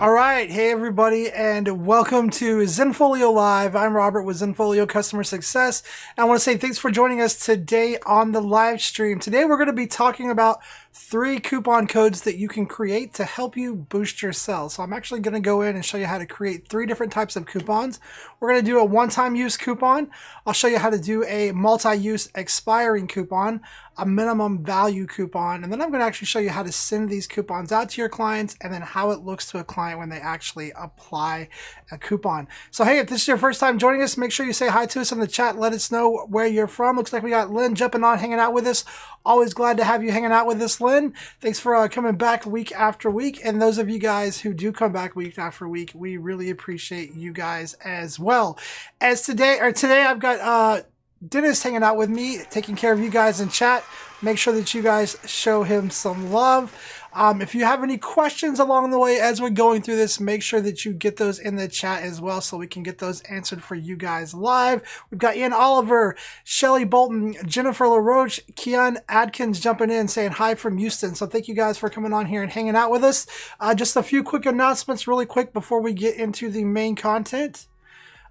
All right, hey everybody, and welcome to Zenfolio Live. I'm Robert with Zenfolio Customer Success. And I want to say thanks for joining us today on the live stream. Today we're going to be talking about 3 coupon codes that you can create to help you boost your sales. So I'm actually going to go in and show you how to create 3 different types of coupons. We're going to do a one-time use coupon. I'll show you how to do a multi-use expiring coupon, a minimum value coupon, and then I'm going to actually show you how to send these coupons out to your clients and then how it looks to a client when they actually apply a coupon. So hey, if this is your first time joining us, make sure you say hi to us in the chat. Let us know where you're from. Looks like we got Lynn jumping on, hanging out with us. Always glad to have you hanging out with us, Lynn. Thanks for coming back week after week. And those of you guys who do come back week after week, we really appreciate you guys as well. As today I've got Dennis hanging out with me, taking care of you guys in chat. Make sure that you guys show him some love. If you have any questions along the way as we're going through this, make sure that you get those in the chat as well so we can get those answered for you guys live. We've got Ian Oliver, Shelly Bolton, Jennifer LaRoche, Keon Adkins jumping in saying hi from Houston. So thank you guys for coming on here and hanging out with us. Just a few quick announcements really quick before we get into the main content.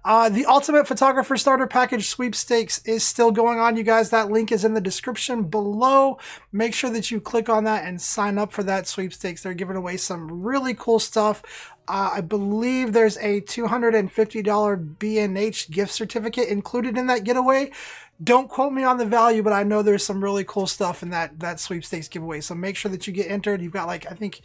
The Ultimate Photographer Starter Package Sweepstakes is still going on, you guys. That link is in the description below. Make sure that you click on that and sign up for that sweepstakes. They're giving away some really cool stuff. I believe there's a $250 B&H gift certificate included in that giveaway. Don't quote me on the value, but I know there's some really cool stuff in that sweepstakes giveaway. So make sure that you get entered. You've got I think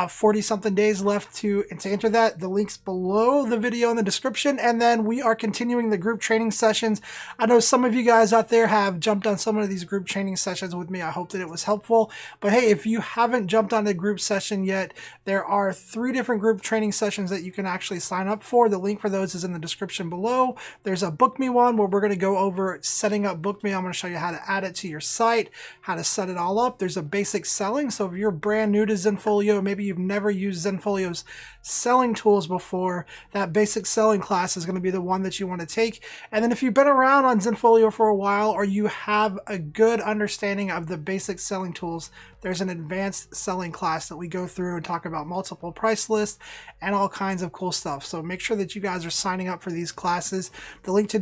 40 something days left to enter that. The link's below the video in the description. And then we are continuing the group training sessions. I know some of you guys out there have jumped on some of these group training sessions with me. I hope that it was helpful. But hey, if you haven't jumped on the group session yet, there are 3 different group training sessions that you can actually sign up for. The link for those is in the description below. There's a Book Me one where we're going to go over setting up Book Me. I'm going to show you how to add it to your site, how to set it all up. There's a basic selling. So if you're brand new to Zenfolio, maybe you've never used Zenfolio's selling tools before, that basic selling class is going to be the one that you want to take. And then if you've been around on Zenfolio for a while or you have a good understanding of the basic selling tools, there's an advanced selling class that we go through and talk about multiple price lists and all kinds of cool stuff. So make sure that you guys are signing up for these classes. The link to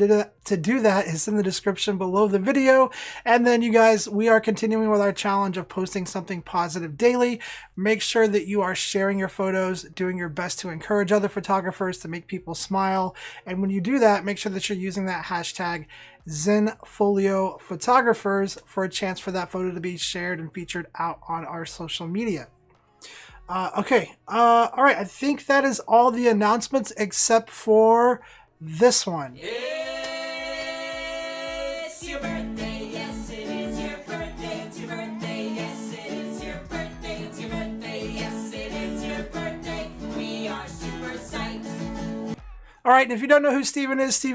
do that is in the description below the video. And then you guys, we are continuing with our challenge of posting something positive daily. Make sure that you are sharing your photos, doing your best to encourage other photographers, to make people smile. And when you do that, make sure that you're using that hashtag Zenfolio Photographers for a chance for that photo to be shared and featured out on our social media. All right, I think that is all the announcements except for this one. It's your birthday, yes it is your birthday, it's your birthday, yes it is your birthday, it's your birthday, yes it is your birthday, we are super psyched. All right, and if you don't know who Steven is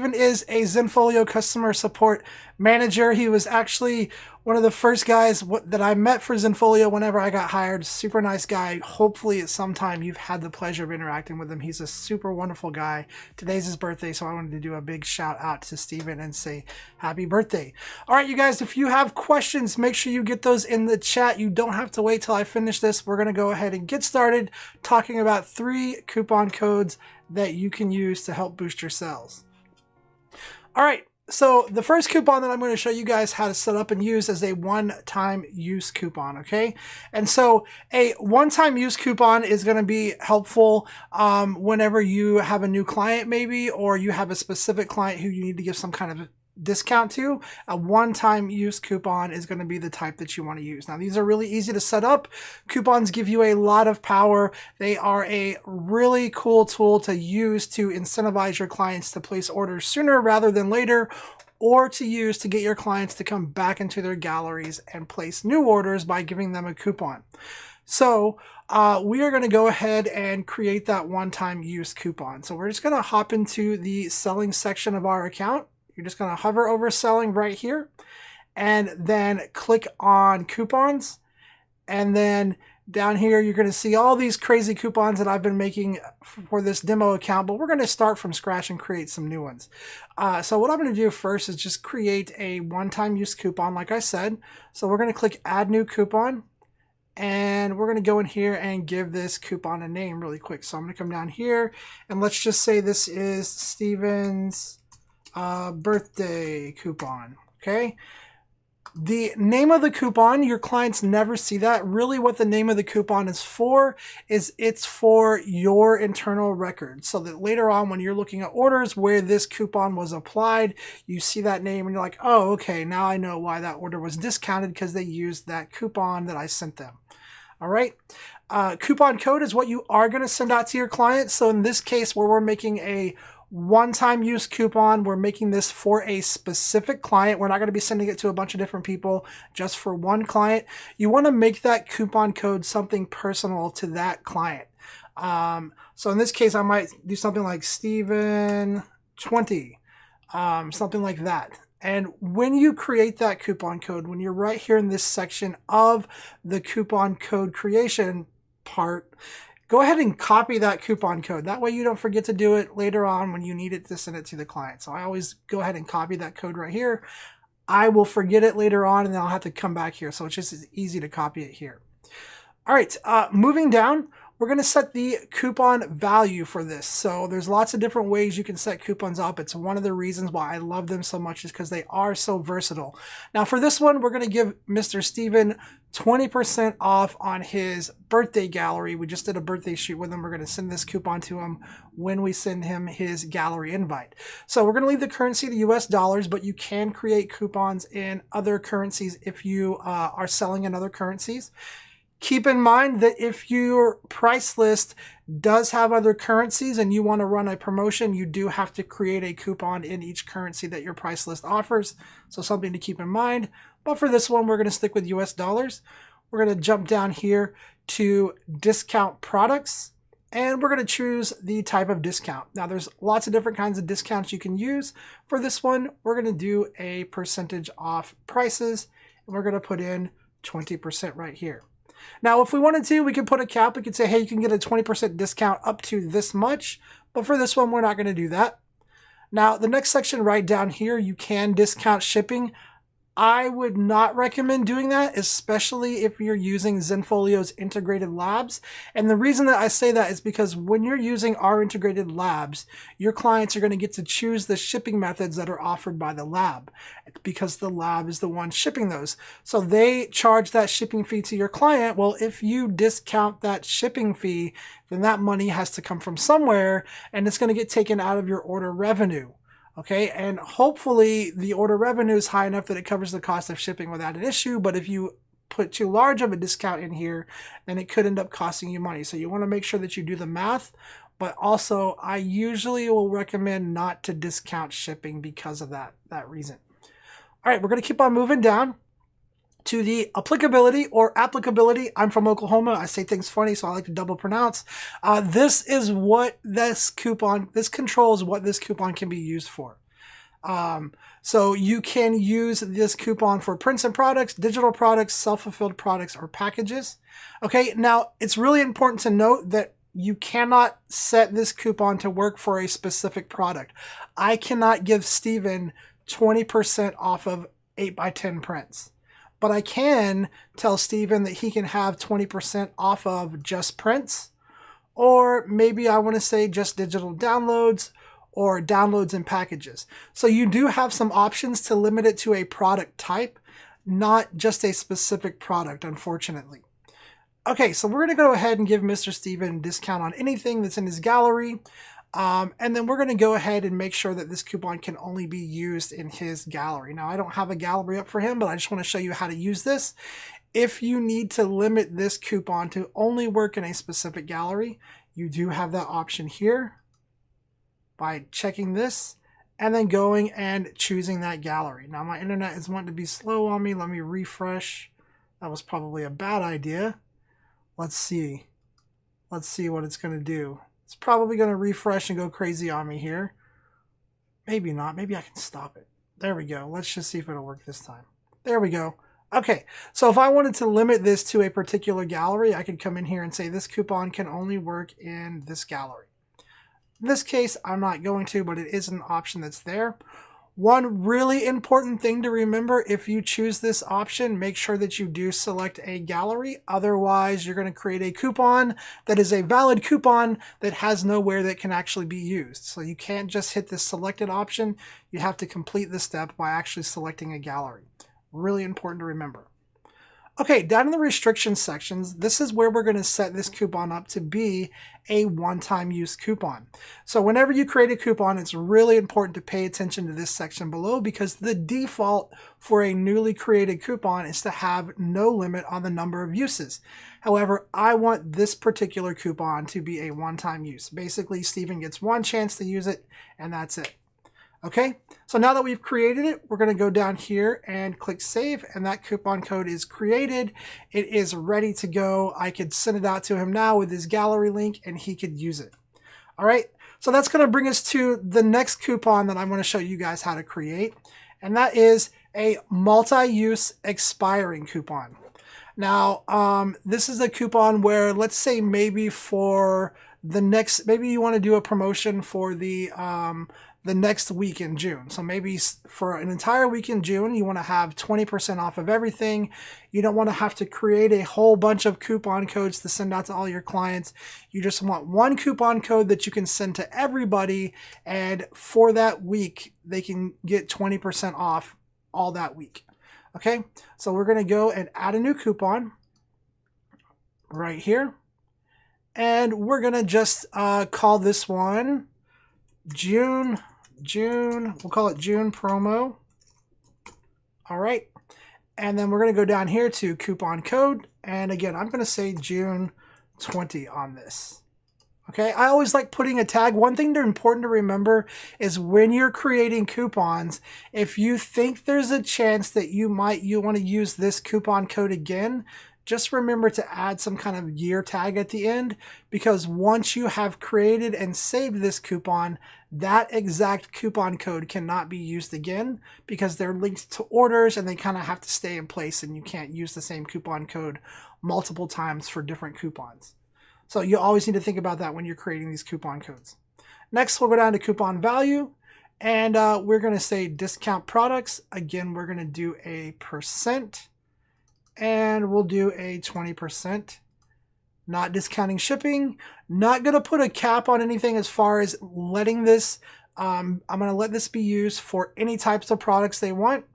a Zenfolio customer support manager. He was actually one of the first guys that I met for Zenfolio whenever I got hired. Super nice guy. Hopefully at some time you've had the pleasure of interacting with him. He's a super wonderful guy. Today's his birthday, so I wanted to do a big shout out to Steven and say happy birthday. All right, you guys, if you have questions, make sure you get those in the chat. You don't have to wait till I finish this. We're going to go ahead and get started talking about 3 coupon codes that you can use to help boost your sales. All right, so the first coupon that I'm going to show you guys how to set up and use is a one-time use coupon, okay? And so a one-time use coupon is going to be helpful whenever you have a new client maybe, or you have a specific client who you need to give some kind of discount to. A one-time use coupon is going to be the type that you want to use. Now, these are really easy to set up. Coupons give you a lot of power. They are a really cool tool to use to incentivize your clients to place orders sooner rather than later, or to use to get your clients to come back into their galleries and place new orders by giving them a coupon. So we are going to go ahead and create that one-time use coupon. So we're just going to hop into the selling section of our account. You're just going to hover over selling right here and then click on coupons. And then down here, you're going to see all these crazy coupons that I've been making for this demo account, but we're going to start from scratch and create some new ones. So what I'm going to do first is just create a one-time use coupon, like I said. So we're going to click add new coupon. And we're going to go in here and give this coupon a name really quick. So I'm going to come down here and let's just say this is Steven's birthday coupon. Okay. The name of the coupon, your clients never see that. Really what the name of the coupon is for is it's for your internal record. So that later on when you're looking at orders where this coupon was applied, you see that name and you're like, oh, okay, now I know why that order was discounted because they used that coupon that I sent them. All right. Coupon code is what you are going to send out to your clients. So in this case where we're making a one-time use coupon, we're making this for a specific client. We're not going to be sending it to a bunch of different people, just for one client. You want to make that coupon code something personal to that client. So in this case, I might do something like Steven 20, something like that. And when you create that coupon code, when you're right here in this section of the coupon code creation part, go ahead and copy that coupon code. That way you don't forget to do it later on when you need it to send it to the client. So I always go ahead and copy that code right here. I will forget it later on and then I'll have to come back here. So it's just easy to copy it here. All right, moving down, we're going to set the coupon value for this. So there's lots of different ways you can set coupons up. It's one of the reasons why I love them so much is because they are so versatile. Now for this one, we're going to give Mr. Steven 20% off on his birthday gallery. We just did a birthday shoot with him. We're going to send this coupon to him when we send him his gallery invite. So we're going to leave the currency to US dollars, but you can create coupons in other currencies if you are selling in other currencies. Keep in mind that if your price list does have other currencies and you want to run a promotion, you do have to create a coupon in each currency that your price list offers. So something to keep in mind. But for this one, we're going to stick with US dollars. We're going to jump down here to discount products and we're going to choose the type of discount. Now there's lots of different kinds of discounts you can use. For this one, we're going to do a percentage off prices and we're going to put in 20% right here. Now, if we wanted to, we could put a cap. We could say, hey, you can get a 20% discount up to this much. But for this one, we're not going to do that. Now, the next section right down here, you can discount shipping. I would not recommend doing that, especially if you're using Zenfolio's integrated labs. And the reason that I say that is because when you're using our integrated labs, your clients are going to get to choose the shipping methods that are offered by the lab because the lab is the one shipping those. So they charge that shipping fee to your client. Well, if you discount that shipping fee, then that money has to come from somewhere and it's going to get taken out of your order revenue. Okay, and hopefully the order revenue is high enough that it covers the cost of shipping without an issue. But if you put too large of a discount in here, then it could end up costing you money. So you want to make sure that you do the math. But also, I usually will recommend not to discount shipping because of that reason. All right, we're going to keep on moving down to the applicability or applicability. I'm from Oklahoma. I say things funny, so I like to double pronounce. This is what this controls what this coupon can be used for. So you can use this coupon for prints and products, digital products, self-fulfilled products, or packages. Okay, now it's really important to note that you cannot set this coupon to work for a specific product. I cannot give Steven 20% off of 8x10 prints. But I can tell Steven that he can have 20% off of just prints, or maybe I want to say just digital downloads or downloads and packages. So you do have some options to limit it to a product type, not just a specific product, unfortunately. Okay, so we're going to go ahead and give Mr. Steven a discount on anything that's in his gallery. And then we're going to go ahead and make sure that this coupon can only be used in his gallery. Now, I don't have a gallery up for him, but I just want to show you how to use this. If you need to limit this coupon to only work in a specific gallery, you do have that option here by checking this and then going and choosing that gallery. Now, my internet is wanting to be slow on me. Let me refresh. That was probably a bad idea. Let's see. Let's see what it's going to do. It's probably going to refresh and go crazy on me here. Maybe not. Maybe I can stop it. There we go. Let's just see if it'll work this time. There we go. Okay, so if I wanted to limit this to a particular gallery, I could come in here and say this coupon can only work in this gallery. In this case, I'm not going to, but it is an option that's there. One really important thing to remember, if you choose this option, make sure that you do select a gallery. Otherwise, you're going to create a coupon that is a valid coupon that has nowhere that can actually be used. So you can't just hit this selected option. You have to complete the step by actually selecting a gallery. Really important to remember. Okay, down in the restrictions sections, this is where we're going to set this coupon up to be a one-time use coupon. So whenever you create a coupon, it's really important to pay attention to this section below, because the default for a newly created coupon is to have no limit on the number of uses. However, I want this particular coupon to be a one-time use. Basically, Stephen gets one chance to use it, and that's it. Okay, so now that we've created it, we're going to go down here and click save, and that coupon code is created. It is ready to go. I could send it out to him now with his gallery link, and he could use it. All right, so that's going to bring us to the next coupon that I'm going to show you guys how to create, and that is a multi-use expiring coupon. Now, this is a coupon where, let's say maybe for the next, maybe you want to do a promotion for the next week in June. So maybe for an entire week in June, you want to have 20% off of everything. You don't want to have to create a whole bunch of coupon codes to send out to all your clients. You just want one coupon code that you can send to everybody, and for that week, they can get 20% off all that week. Okay, so we're going to go and add a new coupon right here. And we're going to just call this one June, we'll call it June promo. All right. And then we're going to go down here to coupon code. And again, I'm going to say June 20 on this. Okay, I always like putting a tag. One thing that's important to remember is when you're creating coupons, if you think there's a chance that you want to use this coupon code again, just remember to add some kind of year tag at the end, because once you have created and saved this coupon, that exact coupon code cannot be used again, because they're linked to orders and they kind of have to stay in place, and you can't use the same coupon code multiple times for different coupons. So you always need to think about that when you're creating these coupon codes. Next, we'll go down to coupon value, and we're going to say discount products. Again, we're going to do a percent, and we'll do a 20%. Not discounting shipping. Not going to put a cap on anything as far as letting this, I'm going to let this be used for any types of products they want.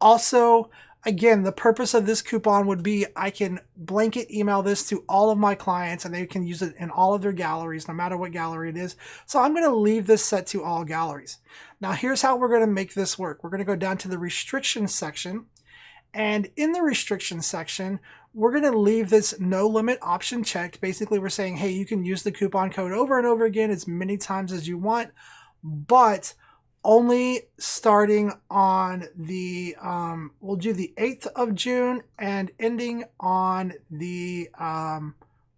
Also, again, the purpose of this coupon would be I can blanket email this to all of my clients, and they can use it in all of their galleries, no matter what gallery it is. So I'm going to leave this set to all galleries. Now, here's how we're going to make this work. We're going to go down to the restrictions section. And in the restrictions section, we're going to leave this no limit option checked. Basically, we're saying, hey, you can use the coupon code over and over again as many times as you want, but only starting on the, we'll do the 8th of June and ending on the,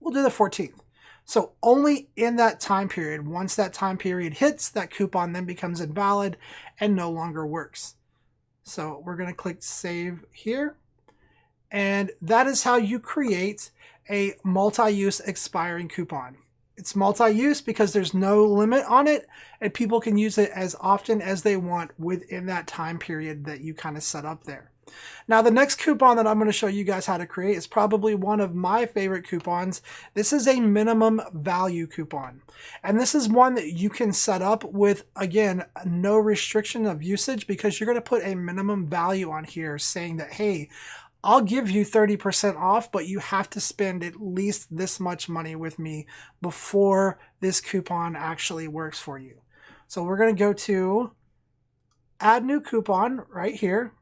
we'll do the 14th. So only in that time period. Once that time period hits, that coupon then becomes invalid and no longer works. So we're going to click save here. And that is how you create a multi-use expiring coupon. It's multi-use because there's no limit on it, and people can use it as often as they want within that time period that you kind of set up there. Now, the next coupon that I'm going to show you guys how to create is probably one of my favorite coupons. This is a minimum value coupon. And this is one that you can set up with, again, no restriction of usage, because you're going to put a minimum value on here saying that, hey, I'll give you 30% off, but you have to spend at least this much money with me before this coupon actually works for you. So we're going to go to add new coupon right here.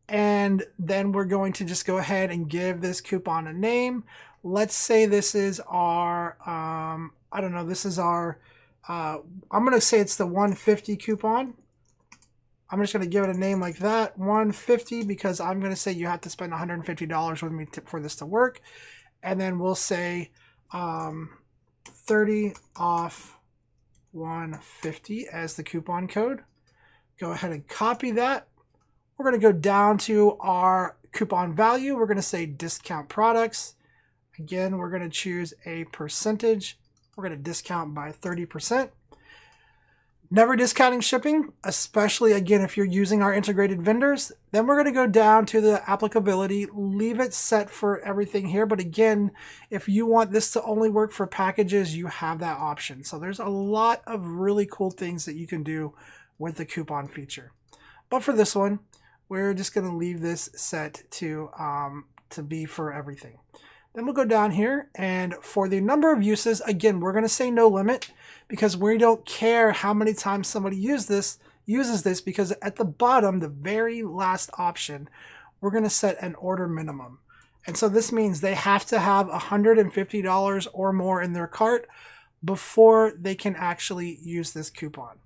And then we're going to just go ahead and give this coupon a name. Let's say this is our, I don't know, this is our, I'm going to say it's the 150 coupon. I'm just going to give it a name like that, 150, because I'm going to say you have to spend $150 with me for this to work. And then we'll say 30 off 150 as the coupon code. Go ahead and copy that. We're going to go down to our coupon value. We're going to say discount products. Again, we're going to choose a percentage. We're going to discount by 30%. Never discounting shipping, especially again if you're using our integrated vendors. Then we're going to go down to the applicability, leave it set for everything here. But again, if you want this to only work for packages, you have that option. So there's a lot of really cool things that you can do with the coupon feature. But for this one, we're just going to leave this set to be for everything. Then we'll go down here, and for the number of uses, again, we're going to say no limit because we don't care how many times somebody uses this, because at the bottom, the very last option, we're going to set an order minimum. And so this means they have to have $150 or more in their cart before they can actually use this coupon.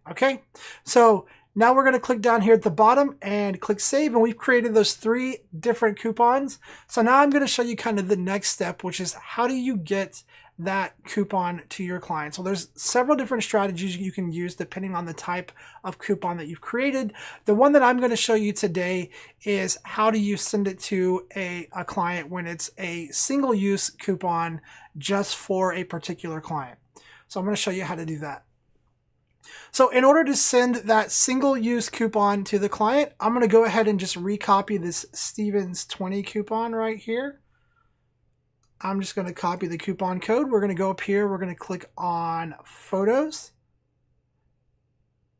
Okay, so now we're going to click down here at the bottom and click save, and we've created those 3 different coupons. So now I'm going to show you kind of the next step, which is how do you get that coupon to your client. So there's several different strategies you can use depending on the type of coupon that you've created. The one that I'm going to show you today is how do you send it to a client when it's a single use coupon just for a particular client. So I'm going to show you how to do that. So in order to send that single use coupon to the client, I'm going to go ahead and just recopy this Stevens 20 coupon right here. I'm just going to copy the coupon code. We're going to go up here. We're going to click on photos.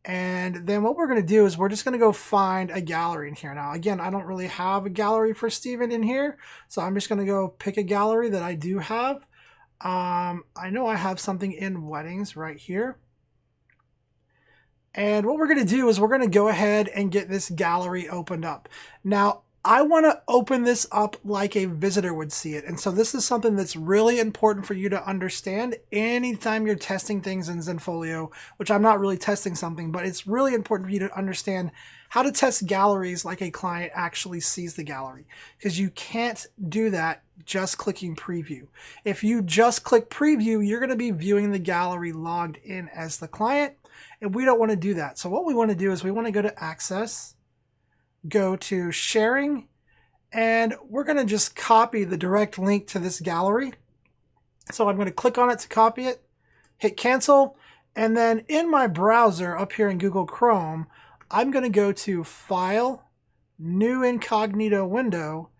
And then what we're going to do is we're just going to go find a gallery in here. Now, again, I don't really have a gallery for Steven in here. So I'm just going to go pick a gallery that I do have. I know I have something in weddings right here. And what we're going to do is we're going to go ahead and get this gallery opened up. Now, I want to open this up like a visitor would see it. And so this is something that's really important for you to understand anytime you're testing things in Zenfolio, which I'm not really testing something, but it's really important for you to understand how to test galleries like a client actually sees the gallery, because you can't do that just clicking preview. If you just click preview, you're going to be viewing the gallery logged in as the client, and we don't want to do that. So what we want to do is we want to go to access, go to sharing, and we're going to just copy the direct link to this gallery. So I'm going to click on it to copy it, hit cancel, and then in my browser up here in Google Chrome, I'm going to go to File, New Incognito Window,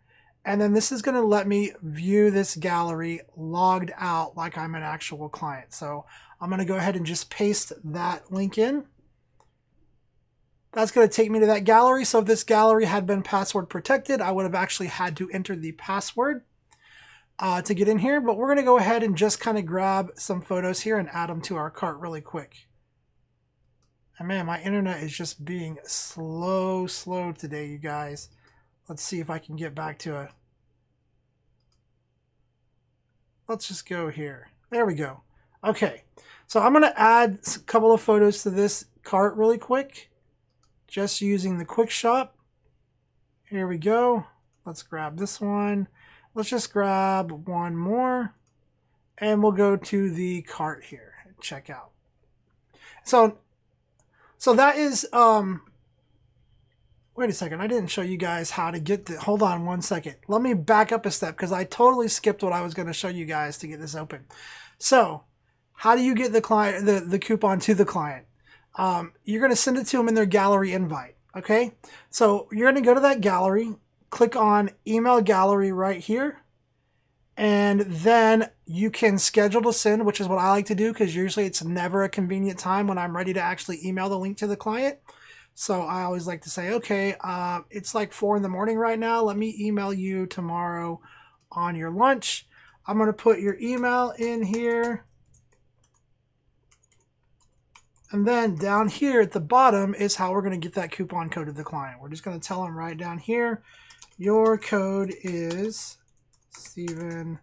and then this is going to let me view this gallery logged out like I'm an actual client. So I'm going to go ahead and just paste that link in. That's going to take me to that gallery. So if this gallery had been password protected, I would have actually had to enter the password to get in here. But we're going to go ahead and just kind of grab some photos here and add them to our cart really quick. And man, my internet is just being slow today, you guys. Let's see if I can get back to it. Let's just go here. There we go. Okay, so I'm going to add a couple of photos to this cart really quick, just using the quick shop. Here we go. Let's grab this one. Let's just grab one more, and we'll go to the cart here and check out. So that is, wait a second, I didn't show you guys how to get the, hold on one second. Let me back up a step because I totally skipped what I was going to show you guys to get this open. So how do you get the client, the coupon to the client? You're going to send it to them in their gallery invite. Okay. So you're going to go to that gallery, click on email gallery right here. And then you can schedule to send, which is what I like to do because usually it's never a convenient time when I'm ready to actually email the link to the client. So I always like to say, okay, it's like 4 in the morning right now. Let me email you tomorrow on your lunch. I'm going to put your email in here. And then down here at the bottom is how we're going to get that coupon code to the client. We're just going to tell them right down here, your code is Steven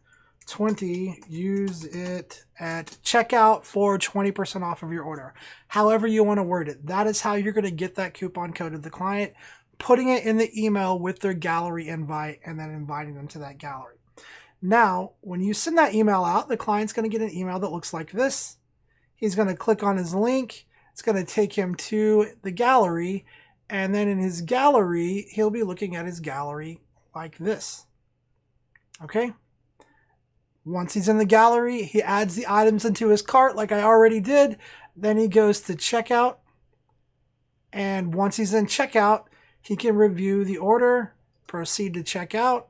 20, use it at checkout for 20% off of your order. However you want to word it. That is how you're going to get that coupon code to the client, putting it in the email with their gallery invite and then inviting them to that gallery. Now, when you send that email out, the client's going to get an email that looks like this. He's going to click on his link. It's going to take him to the gallery. And then in his gallery, he'll be looking at his gallery like this. Okay. Once he's in the gallery, he adds the items into his cart like I already did. Then he goes to checkout. And once he's in checkout, he can review the order, proceed to checkout.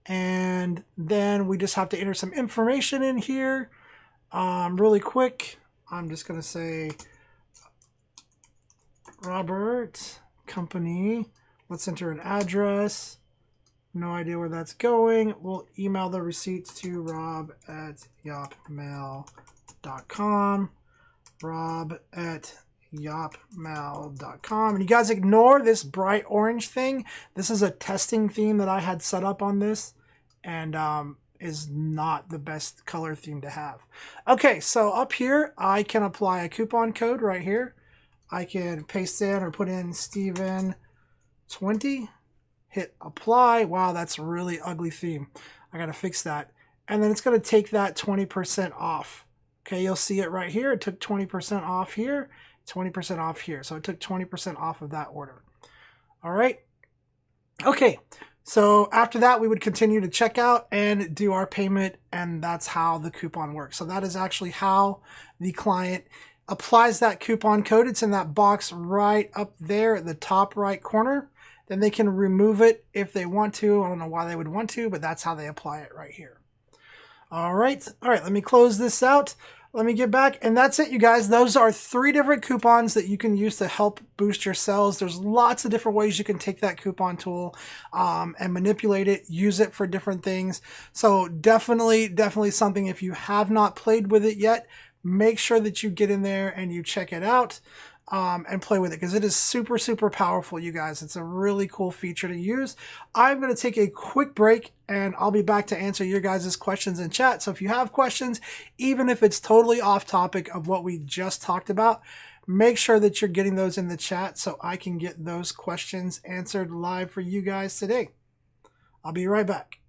And then we just have to enter some information in here really quick. I'm just going to say Robert, company. Let's enter an address. No idea where that's going. We'll email the receipts to rob@yopmail.com. rob@yopmail.com. And you guys ignore this bright orange thing. This is a testing theme that I had set up on this, and is not the best color theme to have. Okay, so up here, I can apply a coupon code right here. I can paste in or put in Steven20, hit apply. Wow, that's a really ugly theme. I gotta fix that. And then it's gonna take that 20% off. Okay, you'll see it right here. It took 20% off here, 20% off here. So it took 20% off of that order. All right. Okay, so after that, we would continue to check out and do our payment, and that's how the coupon works. So that is actually how the client applies that coupon code. It's in that box right up there at the top right corner. Then they can remove it if they want to. I don't know why they would want to, but that's how they apply it right here. All right, let me close this out. Let me get back, and that's it, you guys. Those are 3 different coupons that you can use to help boost your sales. There's lots of different ways you can take that coupon tool and manipulate it, use it for different things. So definitely something, if you have not played with it yet, make sure that you get in there and you check it out. And play with it, because it is super powerful, you guys. It's a really cool feature to use. I'm going to take a quick break, and I'll be back to answer your guys' questions in chat. So if you have questions, even if it's totally off topic of what we just talked about, make sure that you're getting those in the chat so I can get those questions answered live for you guys today. I'll be right back.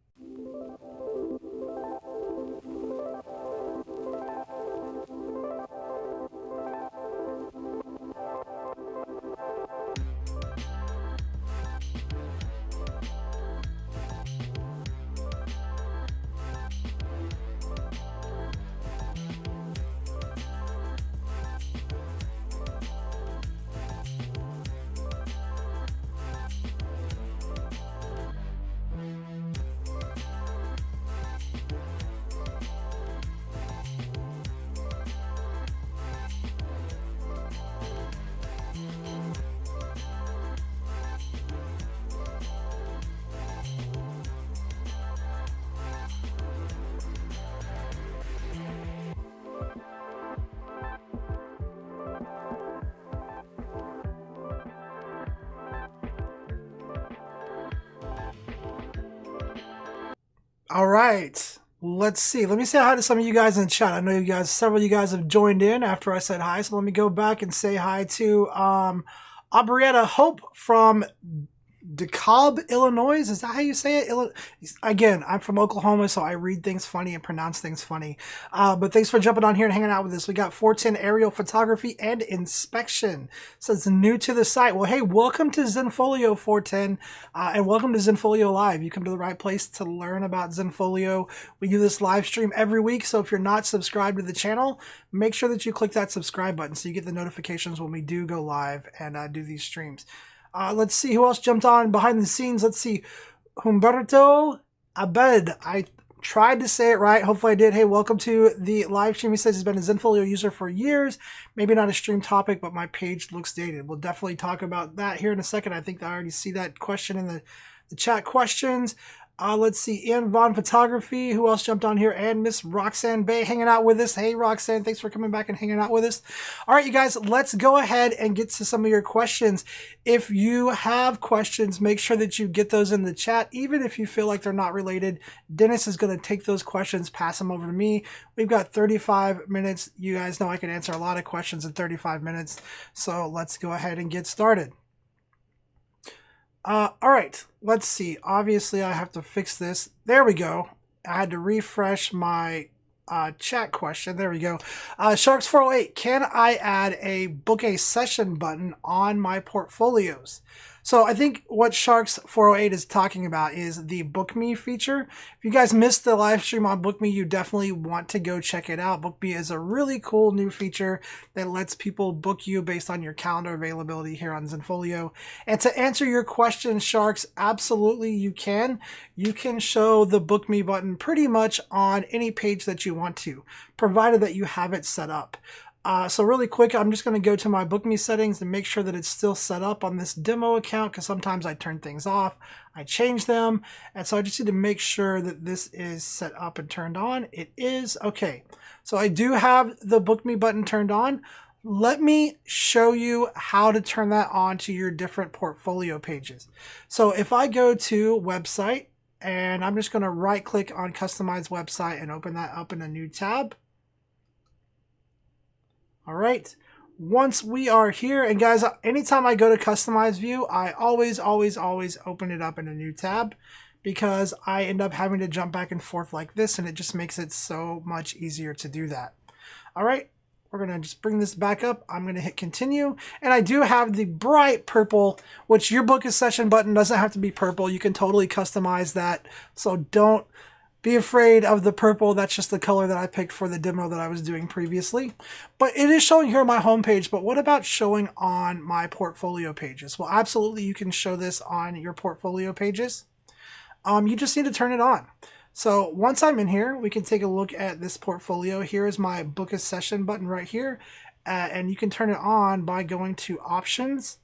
All right, let's see. Let me say hi to some of you guys in the chat. I know you guys, several of you guys have joined in after I said hi. So let me go back and say hi to Aubrietta Hope from DeKalb, Illinois. Is that how you say it? Again, I'm from Oklahoma, so I read things funny and pronounce things funny. But thanks for jumping on here and hanging out with us. We got 410 aerial photography and inspection. So it's new to the site. Well, hey, welcome to Zenfolio 410, and welcome to Zenfolio Live. You come to the right place to learn about Zenfolio. We do this live stream every week, so if you're not subscribed to the channel, make sure that you click that subscribe button so you get the notifications when we do go live and do these streams. Let's see who else jumped on behind the scenes. Let's see. Humberto Abed. I tried to say it right. Hopefully I did. Hey, welcome to the live stream. He says he's been a Zenfolio user for years. Maybe not a stream topic, but my page looks dated. We'll definitely talk about that here in a second. I think I already see that question in the chat questions. Let's see, Ian Vaughn Photography. Who else jumped on here? And Miss Roxanne Bay hanging out with us. Hey, Roxanne, thanks for coming back and hanging out with us. All right, you guys, let's go ahead and get to some of your questions. If you have questions, make sure that you get those in the chat. Even if you feel like they're not related, Dennis is going to take those questions, pass them over to me. We've got 35 minutes. You guys know I can answer a lot of questions in 35 minutes. So let's go ahead and get started. All right, let's see. Obviously, I have to fix this. There we go. I had to refresh my chat question. There we go. Sharks408, can I add a book a session button on my portfolios? So I think what Sharks 408 is talking about is the Book Me feature. If you guys missed the live stream on Book Me, you definitely want to go check it out. Book Me is a really cool new feature that lets people book you based on your calendar availability here on Zenfolio. And to answer your question, Sharks, absolutely you can. You can show the Book Me button pretty much on any page that you want to, provided that you have it set up. So really quick, I'm just going to go to my Book Me settings and make sure that it's still set up on this demo account, because sometimes I turn things off, I change them, and so I just need to make sure that this is set up and turned on. It is. Okay, so I do have the Book Me button turned on. Let me show you how to turn that on to your different portfolio pages. So if I go to website, and I'm just going to right click on customize website and open that up in a new tab. All right, once we are here, and guys, anytime I go to customize view, I always open it up in a new tab, because I end up having to jump back and forth like this, and it just makes it so much easier to do that. All right, we're gonna just bring this back up. I'm gonna hit continue, and I do have the bright purple, which your book a session button doesn't have to be purple. You can totally customize that, so don't be afraid of the purple. That's just the color that I picked for the demo that I was doing previously. But it is showing here on my homepage, but what about showing on my portfolio pages? Well, absolutely you can show this on your portfolio pages. You just need to turn it on. So once I'm in here, we can take a look at this portfolio. Here is my book a session button right here. And you can turn it on by going to options,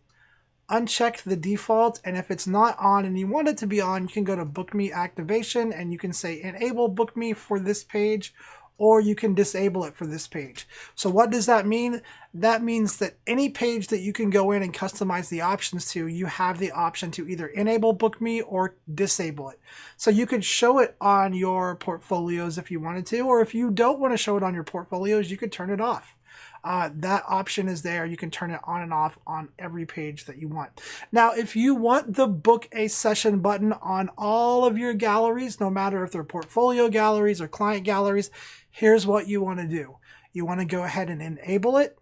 uncheck the default, and if it's not on and you want it to be on, you can go to Book Me activation and you can say enable Book Me for this page, or you can disable it for this page. So what does that mean? That means that any page that you can go in and customize the options to, you have the option to either enable Book Me or disable it. So you could show it on your portfolios if you wanted to, or if you don't want to show it on your portfolios, you could turn it off. That option is there. You can turn it on and off on every page that you want. Now, if you want the Book a Session button on all of your galleries, no matter if they're portfolio galleries or client galleries, here's what you want to do. You want to go ahead and enable it.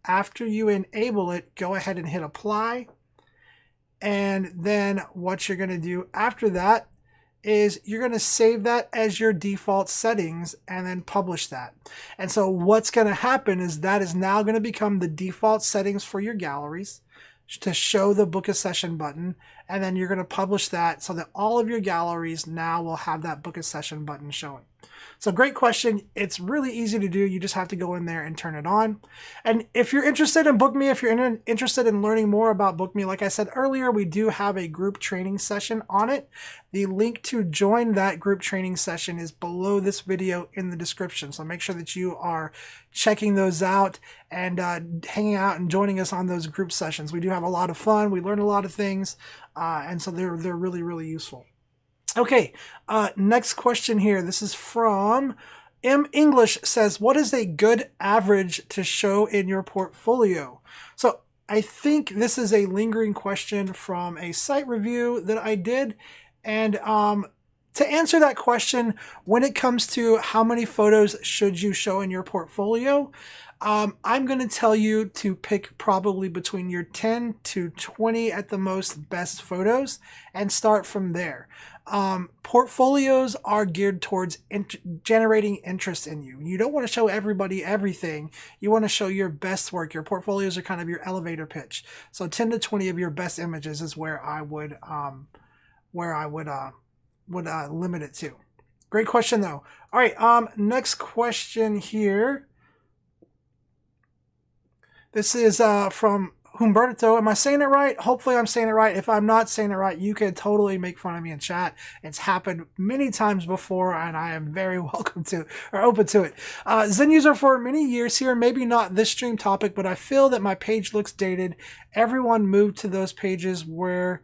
After you enable it, go ahead and hit apply. And then what you're going to do after that is you're going to save that as your default settings and then publish that. And so what's going to happen is that is now going to become the default settings for your galleries to show the Book a Session button. And then you're going to publish that so that all of your galleries now will have that Book a Session button showing. So great question. It's really easy to do. You just have to go in there and turn it on. And if you're interested in Book Me, if you're interested in learning more about Book Me, like I said earlier, we do have a group training session on it. The link to join that group training session is below this video in the description. So make sure that you are checking those out and hanging out and joining us on those group sessions. We do have a lot of fun. We learn a lot of things. And so they're really, really useful. Okay, next question here. This is from M. English says, what is a good average to show in your portfolio? So I think this is a lingering question from a site review that I did. And to answer that question, when it comes to how many photos should you show in your portfolio, I'm going to tell you to pick probably between your 10 to 20 at the most best photos and start from there. Portfolios are geared towards generating interest in you. You don't want to show everybody everything. You want to show your best work. Your portfolios are kind of your elevator pitch. So 10 to 20 of your best images is where I would limit it to. Great question though. All right, next question here. This is from Humberto. Am I saying it right? Hopefully I'm saying it right. If I'm not saying it right, you can totally make fun of me in chat. It's happened many times before, and I am very welcome to, or open to it. Zen user for many years here, maybe not this stream topic, but I feel that my page looks dated. Everyone moved to those pages where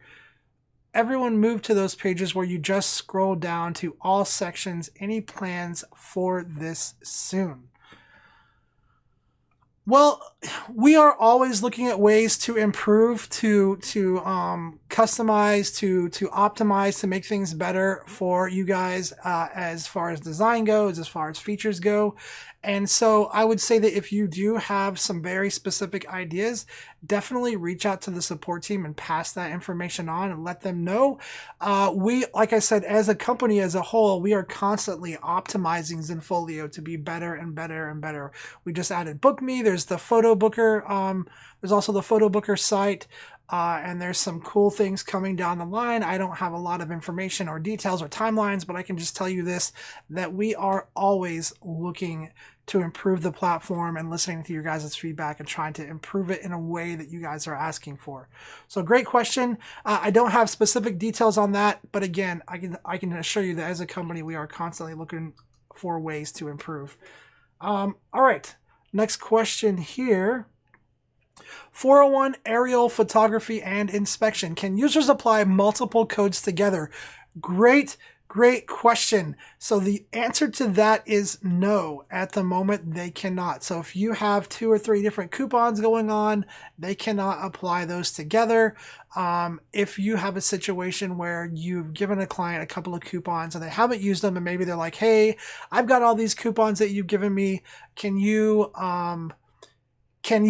you just scroll down to all sections. Any plans for this soon? Well, we are always looking at ways to improve, to customize, to optimize, to make things better for you guys as far as design goes, as far as features go. And so I would say that if you do have some very specific ideas, definitely reach out to the support team and pass that information on and let them know. We, like I said, as a company as a whole, we are constantly optimizing Zenfolio to be better and better and better. We just added Book Me. There's the Photo Booker. There's also the Photo Booker site. And there's some cool things coming down the line. I don't have a lot of information or details or timelines, but I can just tell you this, that we are always looking to improve the platform and listening to your guys' feedback and trying to improve it in a way that you guys are asking for. So great question. I don't have specific details on that, but again, I can assure you that as a company, we are constantly looking for ways to improve. All right, next question here. 401 aerial photography and inspection. Can users apply multiple codes together? Great question. So the answer to that is no. At the moment, they cannot. So if you have 2 or 3 different coupons going on, they cannot apply those together. If you have a situation where you've given a client a couple of coupons and they haven't used them, and maybe they're like, hey, I've got all these coupons that you've given me. Can you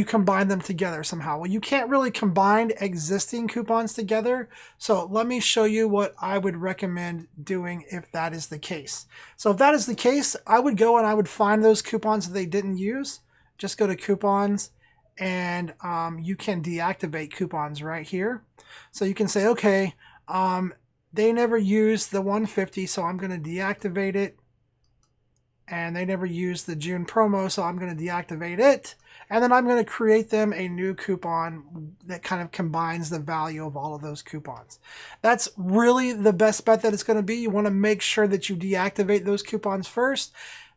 combine them together somehow? Well, you can't really combine existing coupons together. So let me show you what I would recommend doing if that is the case. So if that is the case, I would go and I would find those coupons that they didn't use. Just go to coupons and you can deactivate coupons right here. So you can say, okay, they never used the 150, so I'm going to deactivate it. And they never used the June promo, so I'm going to deactivate it. And then I'm going to create them a new coupon that kind of combines the value of all of those coupons. That's really the best bet that it's going to be. You want to make sure that you deactivate those coupons first.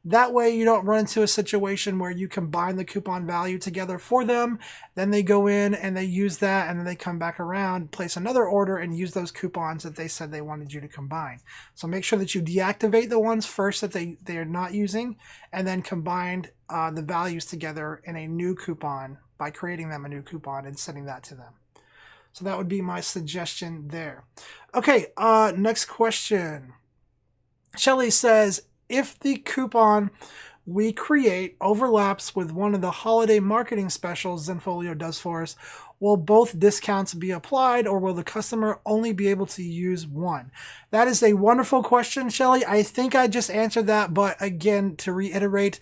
That way you don't run into a situation where you combine the coupon value together for them, then they go in and they use that, and then they come back around, place another order, and use those coupons that they said they wanted you to combine. So make sure that you deactivate the ones first that they are not using, and then combine the values together in a new coupon by creating them a new coupon and sending that to them. So that would be my suggestion there. Okay, next question. Shelly says, if the coupon we create overlaps with one of the holiday marketing specials Zenfolio does for us, will both discounts be applied, or will the customer only be able to use one? That is a wonderful question, Shelly. I think I just answered that, but again, to reiterate,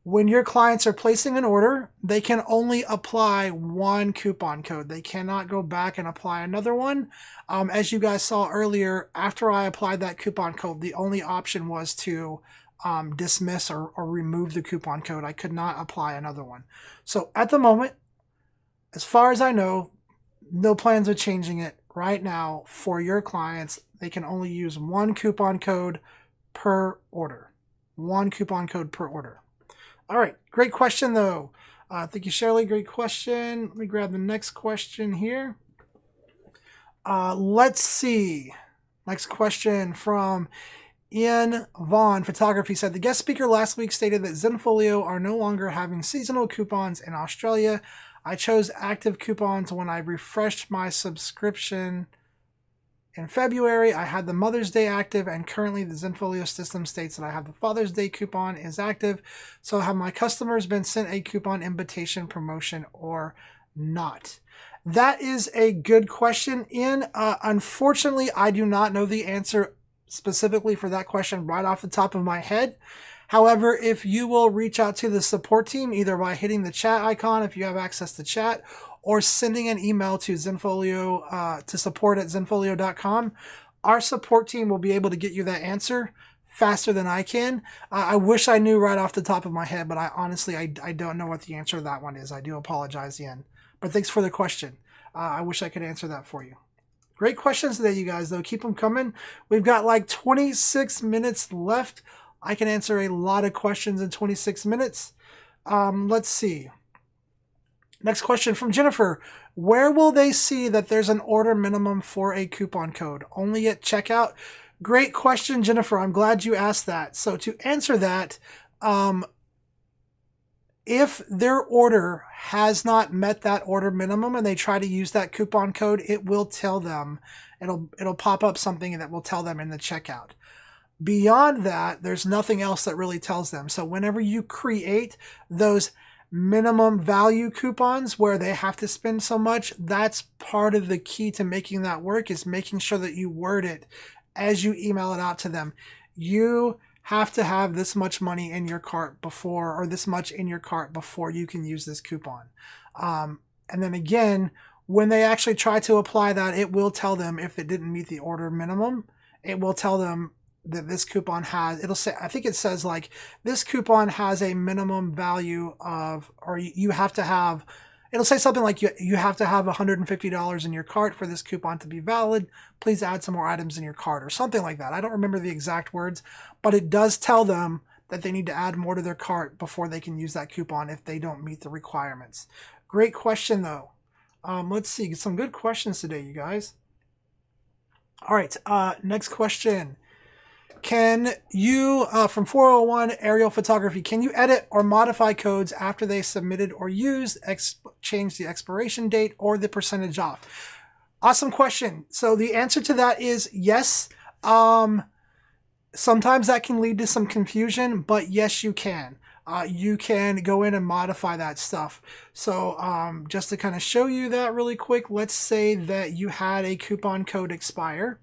when your clients are placing an order, they can only apply one coupon code. They cannot go back and apply another one. As you guys saw earlier, after I applied that coupon code, the only option was to dismiss or remove the coupon code. I could not apply another one. So at the moment, as far as I know, no plans of changing it right now for your clients. They can only use one coupon code per order. One coupon code per order. All right, great question though. Thank you, Shirley. Great question. Let me grab the next question here. Let's see. Next question from Ian Vaughn Photography said, the guest speaker last week stated that Zenfolio are no longer having seasonal coupons in Australia. I chose active coupons when I refreshed my subscription in February. I had the Mother's Day active, and currently the Zenfolio system states that I have the Father's Day coupon is active. So have my customers been sent a coupon invitation promotion or not? That is a good question, Ian. Unfortunately, I do not know the answer specifically for that question right off the top of my head. However, if you will reach out to the support team, either by hitting the chat icon if you have access to chat, or sending an email to Zenfolio to support@zenfolio.com, our support team will be able to get you that answer faster than I can. I wish I knew right off the top of my head, but I honestly don't know what the answer to that one is. I do apologize, Ian. But thanks for the question. I wish I could answer that for you. Great questions today, you guys, though. Keep them coming. We've got like 26 minutes left. I can answer a lot of questions in 26 minutes. Let's see. Next question from Jennifer. Where will they see that there's an order minimum for a coupon code? Only at checkout? Great question, Jennifer. I'm glad you asked that. So to answer that, if their order has not met that order minimum and they try to use that coupon code, it will tell them, it'll pop up something that will tell them in the checkout. Beyond that, there's nothing else that really tells them. So whenever you create those minimum value coupons where they have to spend so much, that's part of the key to making that work, is making sure that you word it as you email it out to them. You have to have this much money in your cart before, or this much in your cart before you can use this coupon. And then again, when they actually try to apply that, it will tell them if it didn't meet the order minimum. It will tell them that this coupon has, it'll say, I think it says like, this coupon has a minimum value of, or you have to have, it'll say something like you have to have $150 in your cart for this coupon to be valid. Please add some more items in your cart, or something like that. I don't remember the exact words, but it does tell them that they need to add more to their cart before they can use that coupon if they don't meet the requirements. Great question though. Let's see, some good questions today, you guys. All right, next question. Can you, from 401 Aerial Photography, can you edit or modify codes after they submitted or used, change the expiration date or the percentage off? Awesome question. So the answer to that is yes. Sometimes that can lead to some confusion, but yes, you can. You can go in and modify that stuff. So just to kind of show you that really quick, let's say that you had a coupon code expire,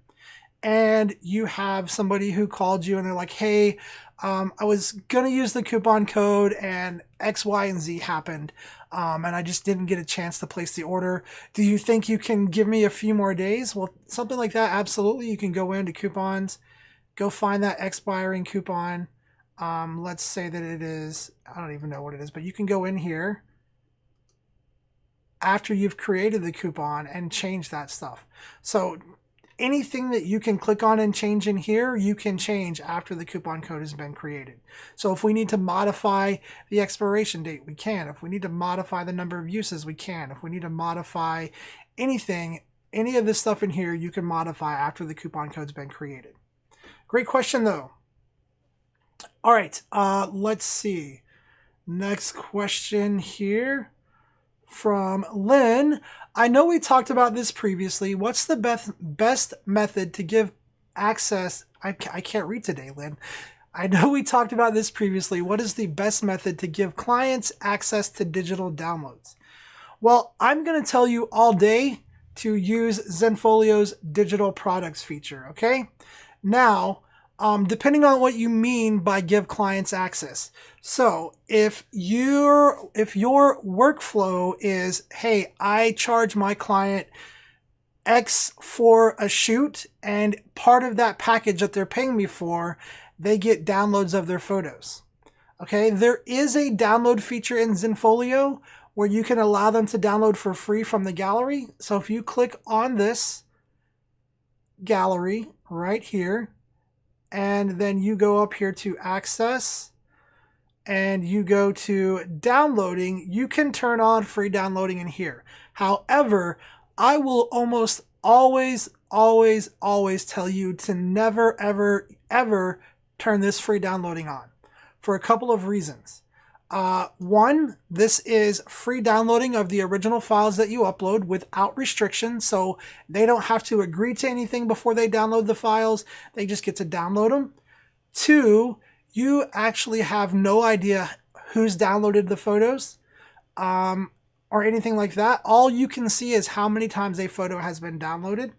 and you have somebody who called you and they're like, hey, I was going to use the coupon code and X, Y, and Z happened, and I just didn't get a chance to place the order. Do you think you can give me a few more days? Well, something like that, absolutely. You can go into coupons, go find that expiring coupon. Let's say that it is, I don't even know what it is, but you can go in here after you've created the coupon and change that stuff. So anything that you can click on and change in here, you can change after the coupon code has been created. So if we need to modify the expiration date, we can. If we need to modify the number of uses, we can. If we need to modify anything, any of this stuff in here, you can modify after the coupon code's been created. Great question though. All right, let's see. Next question here from Lynn. I know we talked about this previously. What's the best method to give access? I can't read today, Lynn. I know we talked about this previously. What is the best method to give clients access to digital downloads? Well, I'm going to tell you all day to use Zenfolio's digital products feature, okay? Now, depending on what you mean by give clients access. So if your workflow is, hey, I charge my client X for a shoot, and part of that package that they're paying me for, they get downloads of their photos. Okay, there is a download feature in Zenfolio where you can allow them to download for free from the gallery. So if you click on this gallery right here, and then you go up here to access and you go to downloading, you can turn on free downloading in here. However, I will almost always tell you to never, ever turn this free downloading on for a couple of reasons. One, this is free downloading of the original files that you upload without restriction, so they don't have to agree to anything before they download the files. They just get to download them. Two, you actually have no idea who's downloaded the photos or anything like that. All you can see is how many times a photo has been downloaded.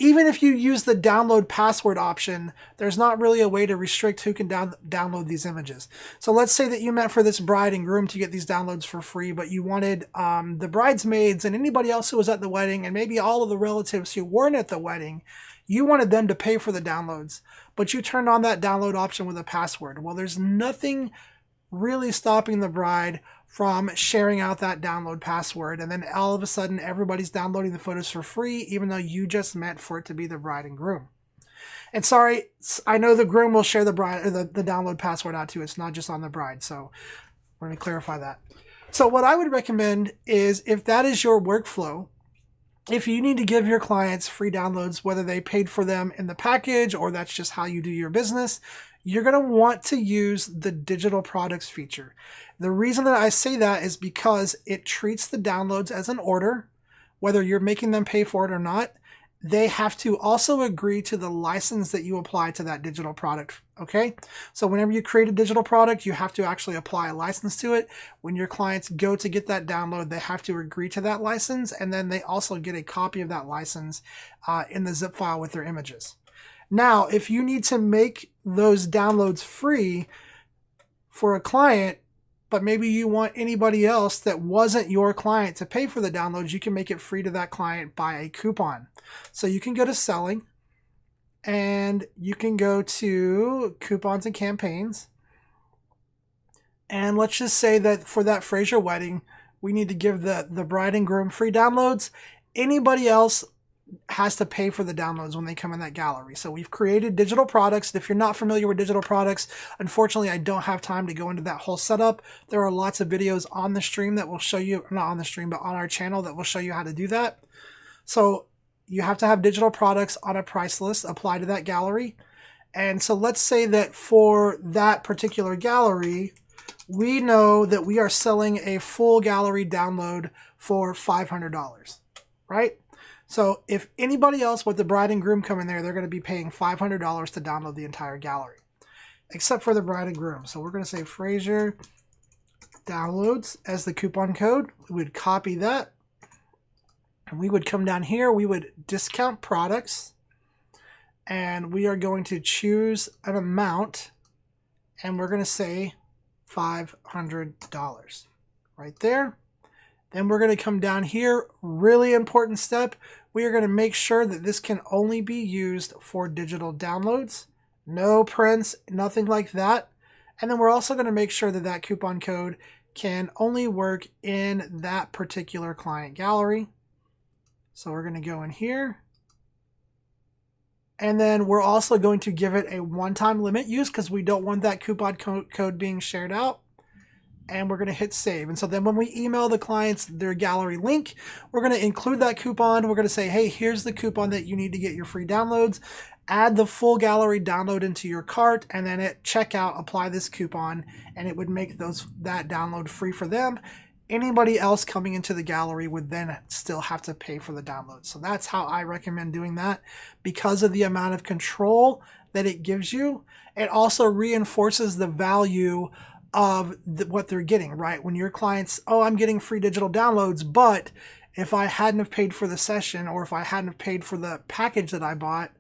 Even if you use the download password option, there's not really a way to restrict who can download these images. So let's say that you meant for this bride and groom to get these downloads for free, but you wanted the bridesmaids and anybody else who was at the wedding, and maybe all of the relatives who weren't at the wedding, you wanted them to pay for the downloads, but you turned on that download option with a password. Well, there's nothing really stopping the bride from sharing out that download password, and then all of a sudden everybody's downloading the photos for free, even though you just meant for it to be the bride and groom. And sorry, I know the groom will share the bride or the download password out too. It's not just on the bride, so we're going to clarify that. So what I would recommend is, if that is your workflow, if you need to give your clients free downloads, whether they paid for them in the package or that's just how you do your business, you're going to want to use the digital products feature. The reason that I say that is because it treats the downloads as an order, whether you're making them pay for it or not. They have to also agree to the license that you apply to that digital product, okay? So whenever you create a digital product, you have to actually apply a license to it. When your clients go to get that download, they have to agree to that license, and then they also get a copy of that license in the zip file with their images. Now, if you need to make those downloads free for a client, but maybe you want anybody else that wasn't your client to pay for the downloads, you can make it free to that client by a coupon. So you can go to selling and you can go to coupons and campaigns. And let's just say that for that Fraser wedding, we need to give the bride and groom free downloads. Anybody else has to pay for the downloads when they come in that gallery. So we've created digital products. If you're not familiar with digital products, unfortunately, I don't have time to go into that whole setup. There are lots of videos on the stream that will show you, not on the stream, but on our channel that will show you how to do that. So you have to have digital products on a price list applied to that gallery. And so let's say that for that particular gallery, we know that we are selling a full gallery download for $500, right? So if anybody else with the bride and groom come in there, they're going to be paying $500 to download the entire gallery, except for the bride and groom. So we're going to say Fraser downloads as the coupon code. We would copy that. And we would come down here. We would discount products. And we are going to choose an amount. And we're going to say $500 right there. Then we're going to come down here. Really important step. We are going to make sure that this can only be used for digital downloads. No prints, nothing like that. And then we're also going to make sure that that coupon code can only work in that particular client gallery. So we're going to go in here. And then we're also going to give it a one-time limit use because we don't want that coupon code being shared out. And we're going to hit save. And so then when we email the clients their gallery link, we're going to include that coupon. We're going to say, hey, here's the coupon that you need to get your free downloads. Add the full gallery download into your cart, and then at checkout, apply this coupon, and it would make that download free for them. Anybody else coming into the gallery would then still have to pay for the download. So that's how I recommend doing that because of the amount of control that it gives you. It also reinforces the value of what they're getting, right? When your clients, oh, I'm getting free digital downloads, but if I hadn't have paid for the session or if I hadn't have paid for the package that I bought,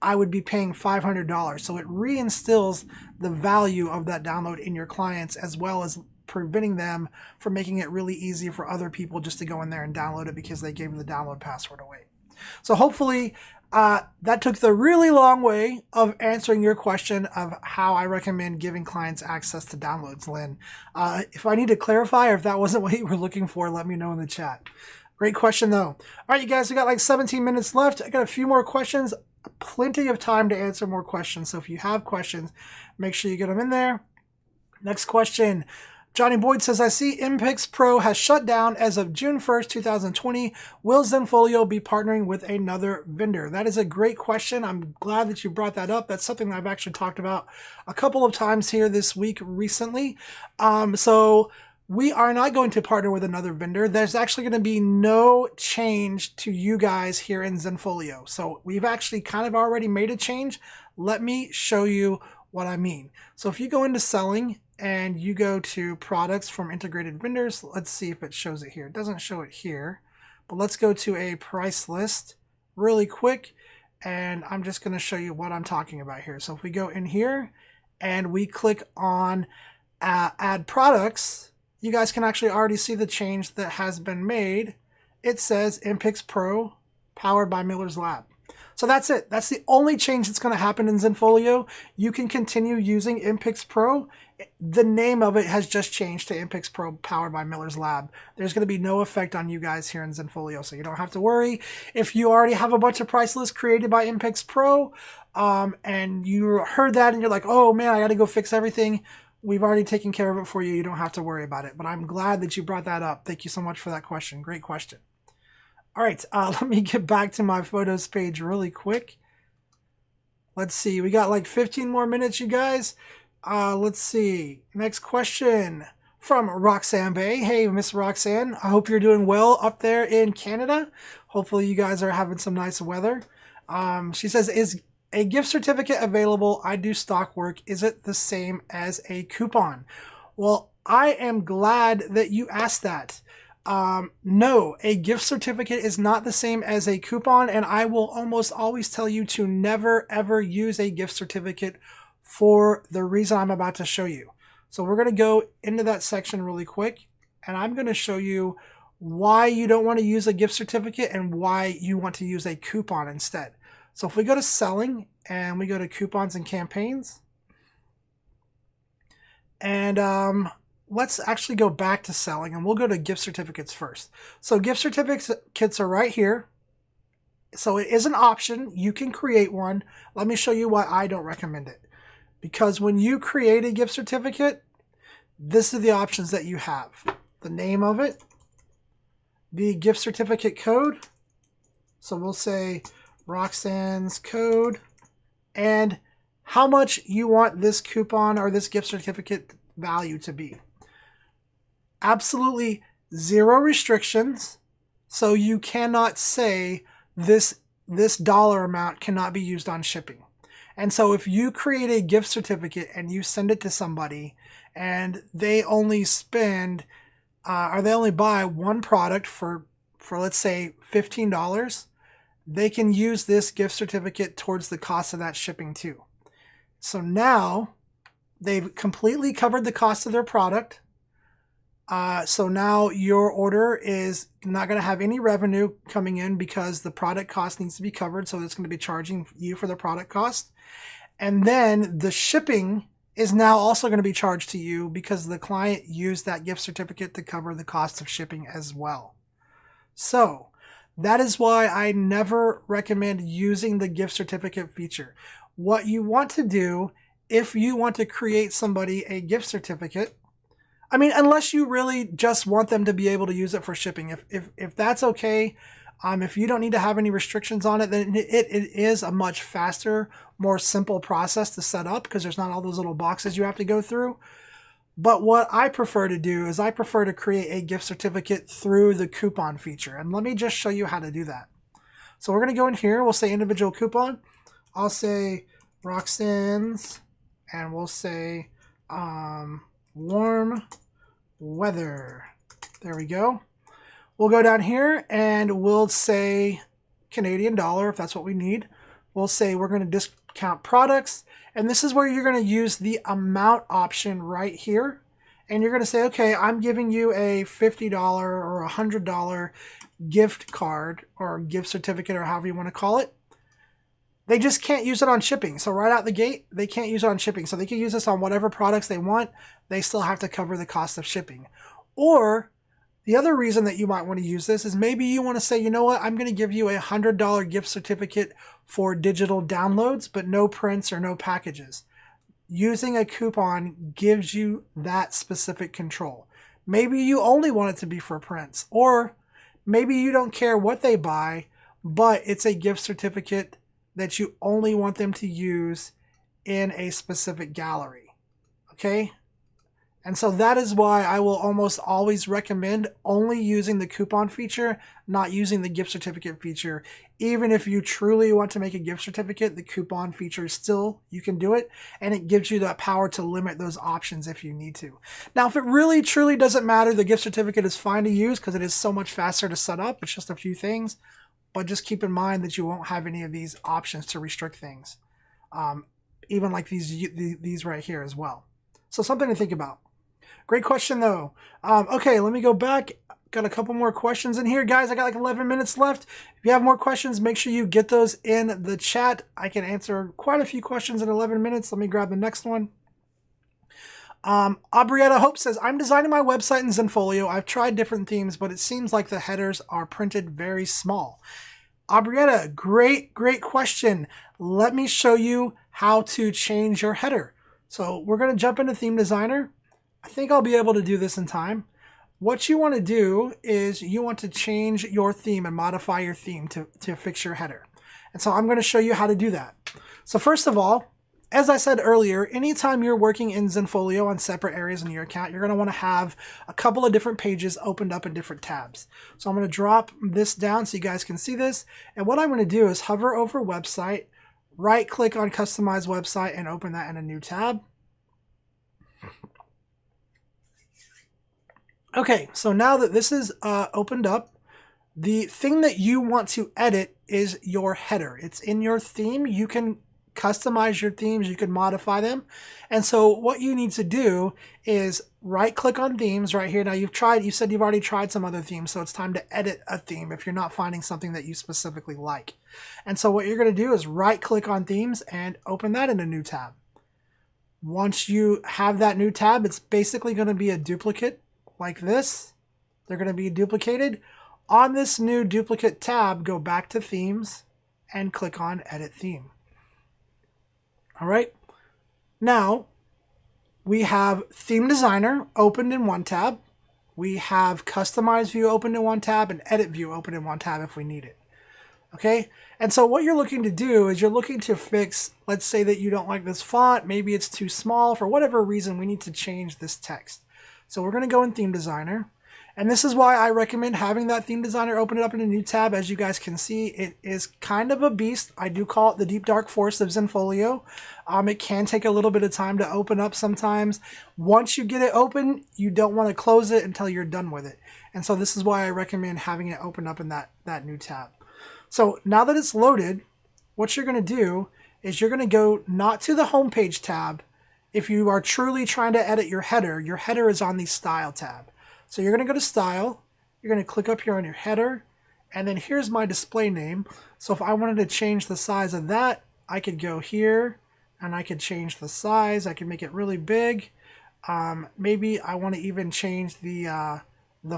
I would be paying $500. So it reinstills the value of that download in your clients as well as preventing them from making it really easy for other people just to go in there and download it because they gave the download password away. So hopefully that took the really long way of answering your question of how I recommend giving clients access to downloads, Lynn. If I need to clarify or if that wasn't what you were looking for, let me know in the chat. Great question, though. All right, you guys, we got like 17 minutes left. I got a few more questions, plenty of time to answer more questions. So if you have questions, make sure you get them in there. Next question. Johnny Boyd says, I see MPix Pro has shut down as of June 1st, 2020. Will Zenfolio be partnering with another vendor? That is a great question. I'm glad that you brought that up. That's something I've actually talked about a couple of times here this week recently. So we are not going to partner with another vendor. There's actually going to be no change to you guys here in Zenfolio. So we've actually kind of already made a change. Let me show you what I mean. So if you go into selling and you go to products from integrated vendors, let's see if it shows it here. It doesn't show it here, but let's go to a price list really quick. And I'm just going to show you what I'm talking about here. So if we go in here and we click on add products, you guys can actually already see the change that has been made. It says MPix Pro powered by Miller's Lab. So that's it. That's the only change that's going to happen in Zenfolio. You can continue using MPix Pro. The name of it has just changed to MPix Pro powered by Miller's Lab. There's going to be no effect on you guys here in Zenfolio, so you don't have to worry. If you already have a bunch of price lists created by MPix Pro, and you heard that and you're like, oh man, I got to go fix everything, we've already taken care of it for you. You don't have to worry about it. But I'm glad that you brought that up. Thank you so much for that question. Great question. All right, let me get back to my photos page really quick. Let's see, we got like 15 more minutes, you guys. Let's see, next question from Roxanne Bay. Hey, Miss Roxanne, I hope you're doing well up there in Canada. Hopefully you guys are having some nice weather. She says, is a gift certificate available? I do stock work. Is it the same as a coupon? Well, I am glad that you asked that. No, a gift certificate is not the same as a coupon, and I will almost always tell you to never ever use a gift certificate for the reason I'm about to show you. So we're going to go into that section really quick, and I'm going to show you why you don't want to use a gift certificate and why you want to use a coupon instead. So if we go to selling and we go to coupons and campaigns, and let's actually go back to selling, and we'll go to gift certificates first. So gift certificates are right here. So it is an option. You can create one. Let me show you why I don't recommend it. Because when you create a gift certificate, this are the options that you have. The name of it, the gift certificate code. So we'll say Roxanne's code, and how much you want this coupon or this gift certificate value to be. Absolutely zero restrictions. So you cannot say this dollar amount cannot be used on shipping. And so if you create a gift certificate and you send it to somebody and they only spend or they only buy one product for let's say $15, they can use this gift certificate towards the cost of that shipping too. So now they've completely covered the cost of their product. So now your order is not going to have any revenue coming in because the product cost needs to be covered. So it's going to be charging you for the product cost. And then the shipping is now also going to be charged to you because the client used that gift certificate to cover the cost of shipping as well. So that is why I never recommend using the gift certificate feature. What you want to do if you want to create somebody a gift certificate, I mean, unless you really just want them to be able to use it for shipping. If that's okay, if you don't need to have any restrictions on it, then it is a much faster, more simple process to set up because there's not all those little boxes you have to go through. But what I prefer to do is I prefer to create a gift certificate through the coupon feature. And let me just show you how to do that. So we're going to go in here. We'll say individual coupon. I'll say Roxanne's, and we'll say warm weather. There we go. We'll go down here and we'll say Canadian dollar if that's what we need. We'll say we're going to discount products, and this is where you're going to use the amount option right here. And you're going to say, okay, I'm giving you a $50 or $100 gift card or gift certificate or however you want to call it. They just can't use it on shipping. So right out the gate, they can't use it on shipping. So they can use this on whatever products they want. They still have to cover the cost of shipping. Or the other reason that you might want to use this is maybe you want to say, you know what, I'm going to give you a $100 gift certificate for digital downloads, but no prints or no packages. Using a coupon gives you that specific control. Maybe you only want it to be for prints, or maybe you don't care what they buy, but it's a gift certificate that you only want them to use in a specific gallery. Okay? And so that is why I will almost always recommend only using the coupon feature, not using the gift certificate feature. Even if you truly want to make a gift certificate, the coupon feature still, you can do it, and it gives you that power to limit those options if you need to. Now, if it really truly doesn't matter, the gift certificate is fine to use because it is so much faster to set up. It's just a few things, but just keep in mind that you won't have any of these options to restrict things. Even like these right here as well. So something to think about. Great question though. Okay, let me go back. Got a couple more questions in here. Guys, I got like 11 minutes left. If you have more questions, make sure you get those in the chat. I can answer quite a few questions in 11 minutes. Let me grab the next one. Aubrietta Hope says, I'm designing my website in Zenfolio. I've tried different themes, but it seems like the headers are printed very small. Aubrietta, great question. Let me show you how to change your header. So we're going to jump into Theme Designer. I think I'll be able to do this in time. what you want to do is you want to change your theme and modify your theme to fix your header. And so I'm going to show you how to do that. So first of all, as I said earlier, anytime you're working in Zenfolio on separate areas in your account, you're going to want to have a couple of different pages opened up in different tabs. So I'm going to drop this down so you guys can see this. And what I'm going to do is hover over website, right click on customize website, and open that in a new tab. Okay, so now that this is opened up, the thing that you want to edit is your header. It's in your theme. You can customize your themes, you can modify them. And so what you need to do is right click on themes right here. Now you said you've already tried some other themes, so it's time to edit a theme if you're not finding something that you specifically like. And so what you're going to do is right click on themes and open that in a new tab. Once you have that new tab, it's basically going to be a duplicate like this. They're going to be duplicated. On this new duplicate tab, go back to themes and click on edit theme. All right, now we have Theme Designer opened in one tab. We have Customize View opened in one tab and Edit View opened in one tab if we need it. Okay, and so what you're looking to do is you're looking to fix, let's say that you don't like this font, maybe it's too small, for whatever reason we need to change this text. So we're going to go in Theme Designer. And this is why I recommend having that theme designer open it up in a new tab. As you guys can see, it is kind of a beast. I do call it the deep dark forest of Zenfolio. It can take a little bit of time to open up sometimes. Once you get it open, you don't want to close it until you're done with it. And so this is why I recommend having it open up in that new tab. So now that it's loaded, what you're going to do is you're going to go not to the homepage tab. If you are truly trying to edit your header is on the style tab. So you're going to go to Style, you're going to click up here on your header, and then here's my display name. So if I wanted to change the size of that, I could go here, and I could change the size. I can make it really big. Maybe I want to even change the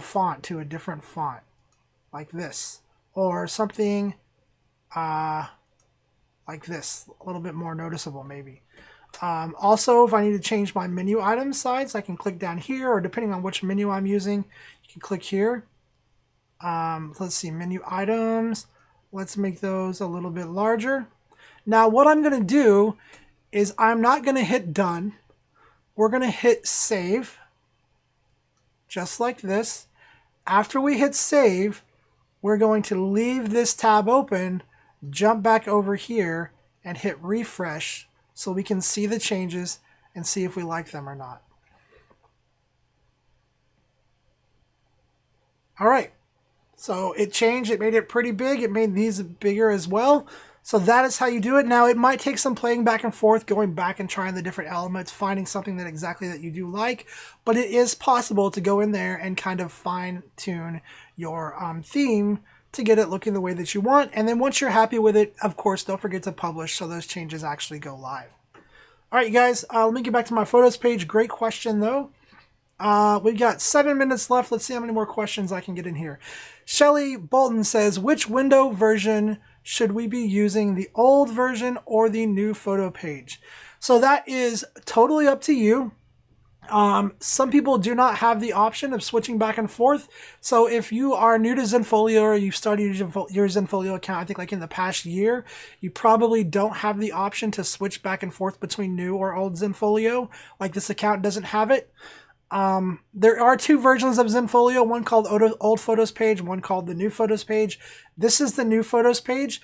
font to a different font, like this, or something like this, a little bit more noticeable maybe. Also, if I need to change my menu item size, I can click down here, or depending on which menu I'm using, you can click here. Let's see, menu items. Let's make those a little bit larger. Now, what I'm going to do is I'm not going to hit done. We're going to hit save, just like this. After we hit save, we're going to leave this tab open, jump back over here, and hit refresh, so we can see the changes and see if we like them or not. All right, so it changed, it made it pretty big, it made these bigger as well. So that is how you do it. Now it might take some playing back and forth, going back and trying the different elements, finding something that exactly that you do like, but it is possible to go in there and kind of fine tune your theme to get it looking the way that you want. And then once you're happy with it, of course, don't forget to publish so those changes actually go live. All right, you guys, let me get back to my photos page. Great question, though. We've got 7 minutes left. Let's see how many more questions I can get in here. Shelly Bolton says, which window version should we be using, the old version or the new photo page? So that is totally up to you. Some people do not have the option of switching back and forth. So if you are new to Zenfolio or you've started your Zenfolio account, I think like in the past year, you probably don't have the option to switch back and forth between new or old Zenfolio. Like this account doesn't have it. There are 2 versions of Zenfolio, one called Old Photos Page, one called the New Photos Page. This is the New Photos Page.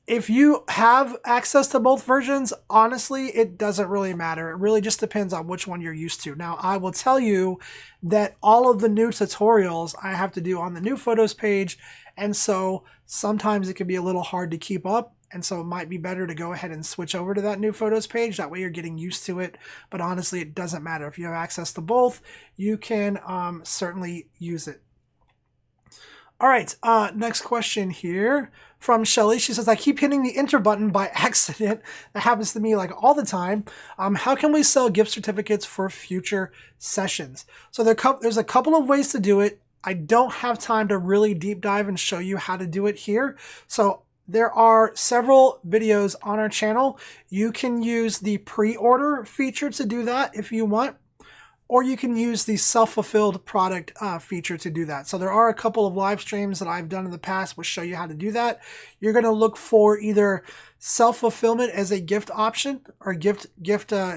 If you have access to both versions, honestly, it doesn't really matter. It really just depends on which one you're used to. Now, I will tell you that all of the new tutorials I have to do on the New Photos Page, and so sometimes it can be a little hard to keep up. And so it might be better to go ahead and switch over to that New Photos Page. That way you're getting used to it. But honestly, it doesn't matter. If you have access to both, you can certainly use it. All right, next question here from Shelly. She says, I keep hitting the enter button by accident. That happens to me like all the time. How can we sell gift certificates for future sessions? So there's a couple of ways to do it. I don't have time to really deep dive and show you how to do it here. So there are several videos on our channel. You can use the pre-order feature to do that if you want. or you can use the self-fulfilled product feature to do that. So there are a couple of live streams that I've done in the past which show you how to do that. You're going to look for either self-fulfillment as a gift option or gift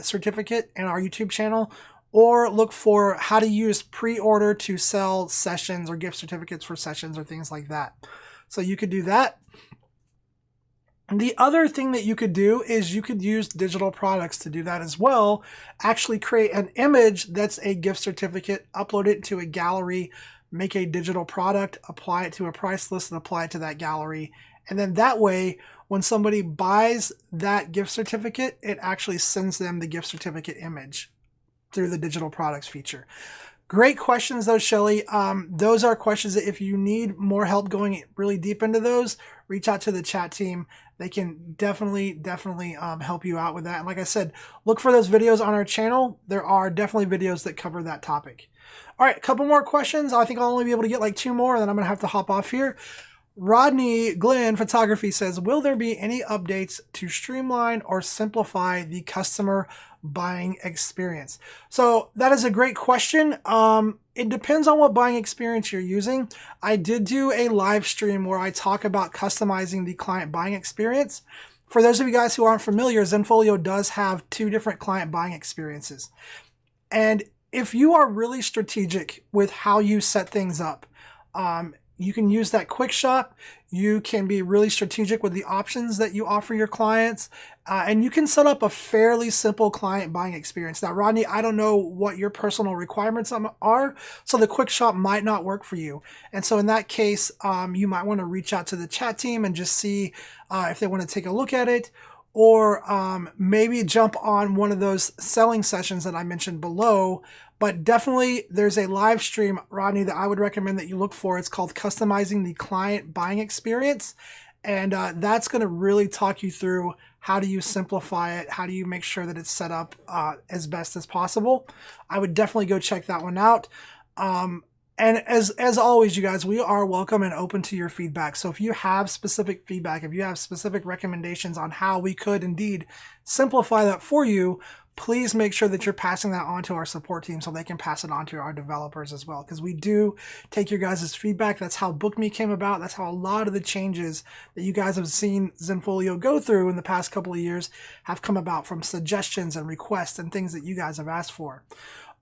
certificate in our YouTube channel, or look for how to use pre-order to sell sessions or gift certificates for sessions or things like that. So you could do that. The other thing that you could do is you could use digital products to do that as well. Actually create an image that's a gift certificate, upload it to a gallery, make a digital product, apply it to a price list and apply it to that gallery. And then that way, when somebody buys that gift certificate, it actually sends them the gift certificate image through the digital products feature. Great questions though, Shelly. Those are questions that if you need more help going really deep into those, reach out to the chat team. They can definitely help you out with that. And like I said, look for those videos on our channel. There are definitely videos that cover that topic. All right, a couple more questions. I think I'll only be able to get like 2 more, and then I'm gonna have to hop off here. Rodney Glenn Photography says, will there be any updates to streamline or simplify the customer buying experience? So that is a great question. It depends on what buying experience you're using. I did do a live stream where I talk about customizing the client buying experience. For those of you guys who aren't familiar, Zenfolio does have 2 different client buying experiences. And if you are really strategic with how you set things up, you can use that quick shop. You can be really strategic with the options that you offer your clients, and you can set up a fairly simple client buying experience. Now, Rodney, I don't know what your personal requirements are, so the quick shop might not work for you. And so in that case, you might want to reach out to the chat team and just see if they want to take a look at it, or maybe jump on one of those selling sessions that I mentioned below. But definitely there's a live stream, Rodney, that I would recommend that you look for. It's called Customizing the Client Buying Experience. And that's going to really talk you through how do you simplify it? How do you make sure that it's set up as best as possible? I would definitely go check that one out. And as always, you guys, we are welcome and open to your feedback. So if you have specific feedback, if you have specific recommendations on how we could indeed simplify that for you, please make sure that you're passing that on to our support team so they can pass it on to our developers as well. Because we do take your guys' feedback. That's how BookMe came about. That's how a lot of the changes that you guys have seen Zenfolio go through in the past couple of years have come about from suggestions and requests and things that you guys have asked for.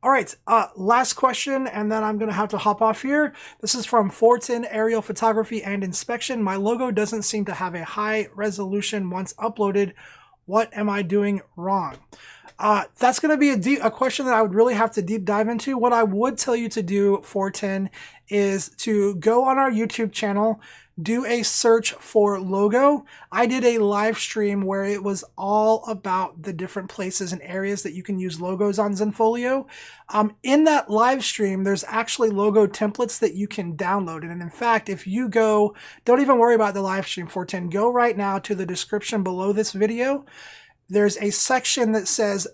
All right, last question, and then I'm going to have to hop off here. This is from 410 Aerial Photography and Inspection. My logo doesn't seem to have a high resolution once uploaded. What am I doing wrong? That's going to be a question that I would really have to deep dive into. What I would tell you to do, 410, is to go on our YouTube channel, do a search for logo. I did a live stream where it was all about the different places and areas that you can use logos on Zenfolio. In that live stream, there's actually logo templates that you can download. And in fact, if you go, don't even worry about the live stream, 410, go right now to the description below this video. There's a section that says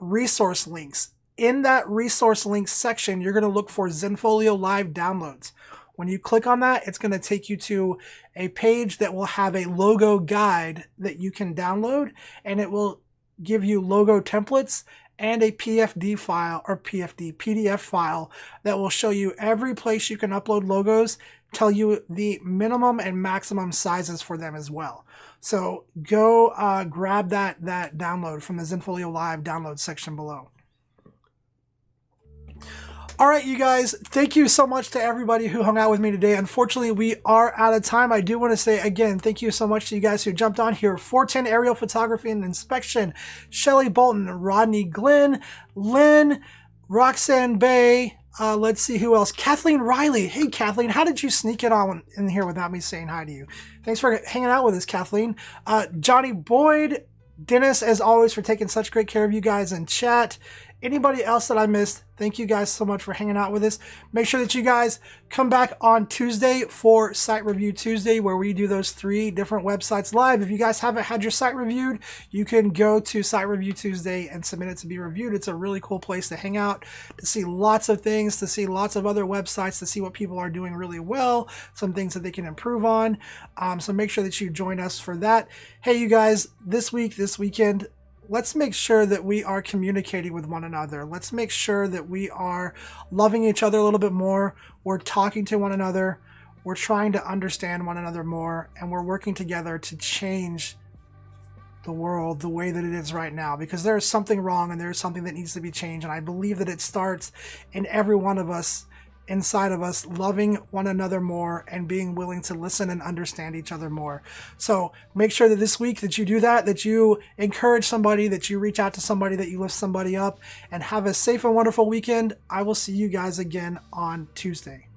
resource links. In that resource links section, you're going to look for ZenfolioLive downloads. When you click on that, it's going to take you to a page that will have a logo guide that you can download, and it will give you logo templates and a PDF file that will show you every place you can upload logos, tell you the minimum and maximum sizes for them as well. So go grab that download from the ZenfolioLive download section below. All right, you guys, thank you so much to everybody who hung out with me today. Unfortunately, we are out of time. I do want to say, again, thank you so much to you guys who jumped on here. 410 Aerial Photography and Inspection, Shelly Bolton, Rodney Glenn, Lynn, Roxanne Bay, let's see who else. Kathleen Riley. Hey, Kathleen, how did you sneak it on in here without me saying hi to you? Thanks for hanging out with us, Kathleen. Johnny Boyd, Dennis, as always, for taking such great care of you guys in chat. Anybody else that I missed, thank you guys so much for hanging out with us. Make sure that you guys come back on Tuesday for Site Review Tuesday, where we do those 3 different websites live. If you guys haven't had your site reviewed, you can go to Site Review Tuesday and submit it to be reviewed. It's a really cool place to hang out, to see lots of things, to see lots of other websites, to see what people are doing really well, some things that they can improve on. So make sure that you join us for that. Hey, you guys, this weekend, let's make sure that we are communicating with one another. Let's make sure that we are loving each other a little bit more. We're talking to one another. We're trying to understand one another more, and we're working together to change the world the way that it is right now, because there is something wrong and there is something that needs to be changed. And I believe that it starts in every one of us, inside of us, loving one another more and being willing to listen and understand each other more. So make sure that this week that you do that you encourage somebody, that you reach out to somebody, that you lift somebody up, and have a safe and wonderful weekend. I will see you guys again on Tuesday.